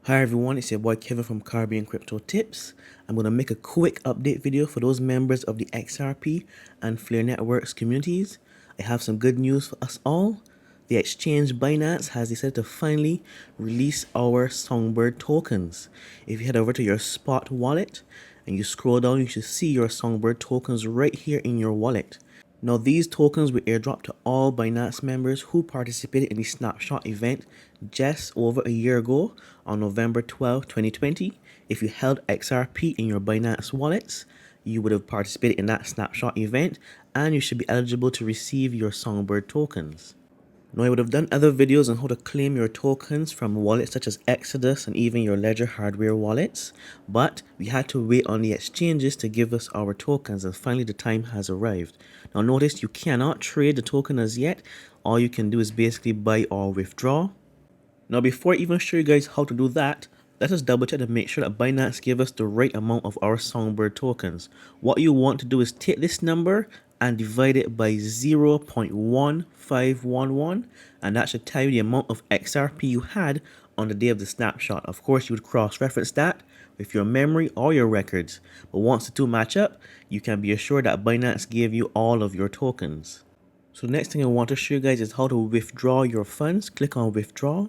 Hi everyone, it's your boy Kevin from Caribbean Crypto Tips. I'm going to make a quick update video for those members of the XRP and Flare Networks communities. I have some good news for us all. The exchange Binance has decided to finally release our Songbird tokens. If you head over to your spot wallet and you scroll down, you should see your Songbird tokens right here in your wallet. Now these tokens were airdropped to all Binance members who participated in the snapshot event just over a year ago on November 12, 2020. If you held XRP in your Binance wallets, you would have participated in that snapshot event and you should be eligible to receive your Songbird tokens. Now I would have done other videos on how to claim your tokens from wallets such as Exodus and even your Ledger hardware wallets, but we had to wait on the exchanges to give us our tokens, and finally the time has arrived. Now notice you cannot trade the token as yet. All you can do is basically buy or withdraw. Now before I even show you guys how to do that, let us double check to make sure that Binance gave us the right amount of our Songbird tokens. What you want to do is take this number and divide it by 0.1511, and that should tell you the amount of XRP you had on the day of the snapshot. Of course, you would cross-reference that with your memory or your records, but once the two match up, you can be assured that Binance gave you all of your tokens. So the next thing I want to show you guys is how to withdraw your funds. Click on withdraw.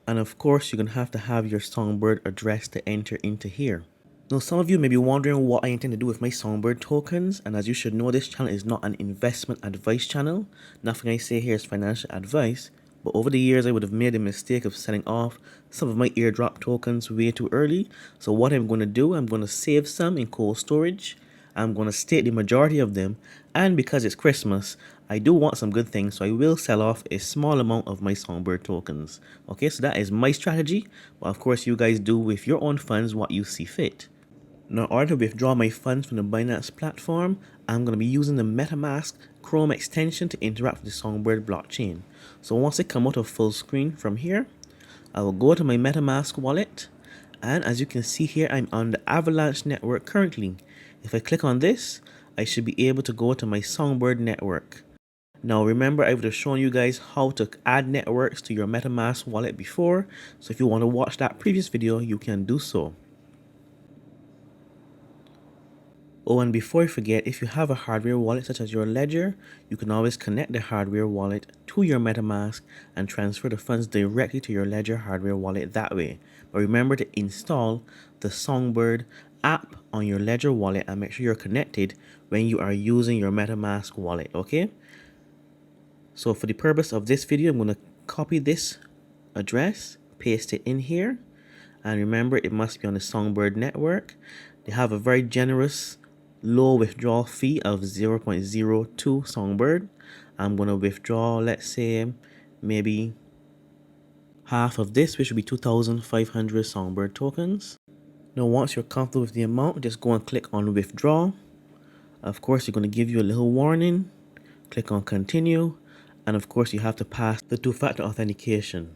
And of course, you're going to have your Songbird address to enter into here. Now, some of you may be wondering what I intend to do with my Songbird tokens. And as you should know, this channel is not an investment advice channel. Nothing I say here is financial advice. But over the years, I would have made the mistake of selling off some of my airdrop tokens way too early. So what I'm going to do, I'm going to save some in cold storage. I'm going to stake the majority of them. And because it's Christmas, I do want some good things, so I will sell off a small amount of my Songbird tokens. Okay, so that is my strategy. But of course, you guys do with your own funds what you see fit. Now, in order to withdraw my funds from the Binance platform, I'm going to be using the Metamask Chrome extension to interact with the Songbird blockchain. So once I come out of full screen from here, I will go to my Metamask wallet. And as you can see here, I'm on the Avalanche network currently. If I click on this, I should be able to go to my Songbird network. Now remember, I would have shown you guys how to add networks to your MetaMask wallet before. So if you want to watch that previous video, you can do so. Oh, and before I forget, if you have a hardware wallet such as your Ledger, you can always connect the hardware wallet to your MetaMask and transfer the funds directly to your Ledger hardware wallet that way. But remember to install the Songbird app on your Ledger wallet and make sure you're connected when you are using your MetaMask wallet, okay? So for the purpose of this video, I'm going to copy this address, paste it in here, and remember it must be on the Songbird network. They have a very generous low withdrawal fee of 0.02 Songbird. I'm going to withdraw, let's say, maybe half of this, which would be 2,500 Songbird tokens. Now, once you're comfortable with the amount, just go and click on withdraw. Of course, you're going to give you a little warning. Click on continue. And of course, you have to pass the two-factor authentication.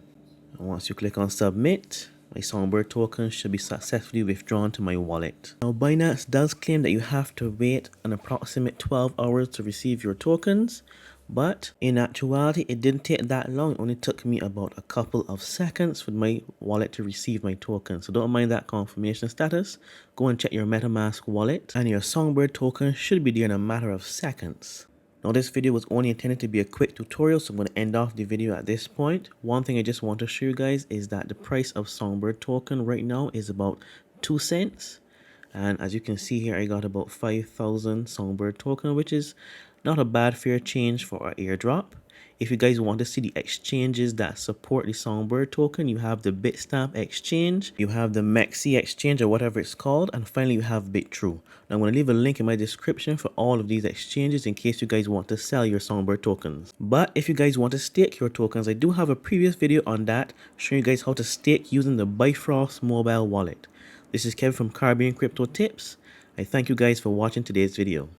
And once you click on submit, my Songbird token should be successfully withdrawn to my wallet. Now, Binance does claim that you have to wait an approximate 12 hours to receive your tokens, but in actuality, it didn't take that long. It only took me about a couple of seconds for my wallet to receive my token. So don't mind that confirmation status. Go and check your MetaMask wallet, and your Songbird token should be there in a matter of seconds. Now this video was only intended to be a quick tutorial, so I'm going to end off the video at this point. One thing I just want to show you guys is that the price of Songbird token right now is about 2 cents. And as you can see here, I got about 5,000 Songbird token, which is not a bad fair change for an airdrop. If you guys want to see the exchanges that support the Songbird token, you have the Bitstamp exchange, you have the Mexi exchange or whatever it's called, and finally you have BitTrue. Now I'm going to leave a link in my description for all of these exchanges in case you guys want to sell your Songbird tokens. But if you guys want to stake your tokens, I do have a previous video on that showing you guys how to stake using the Bifrost mobile wallet. This is Kevin from Caribbean Crypto Tips. I thank you guys for watching today's video.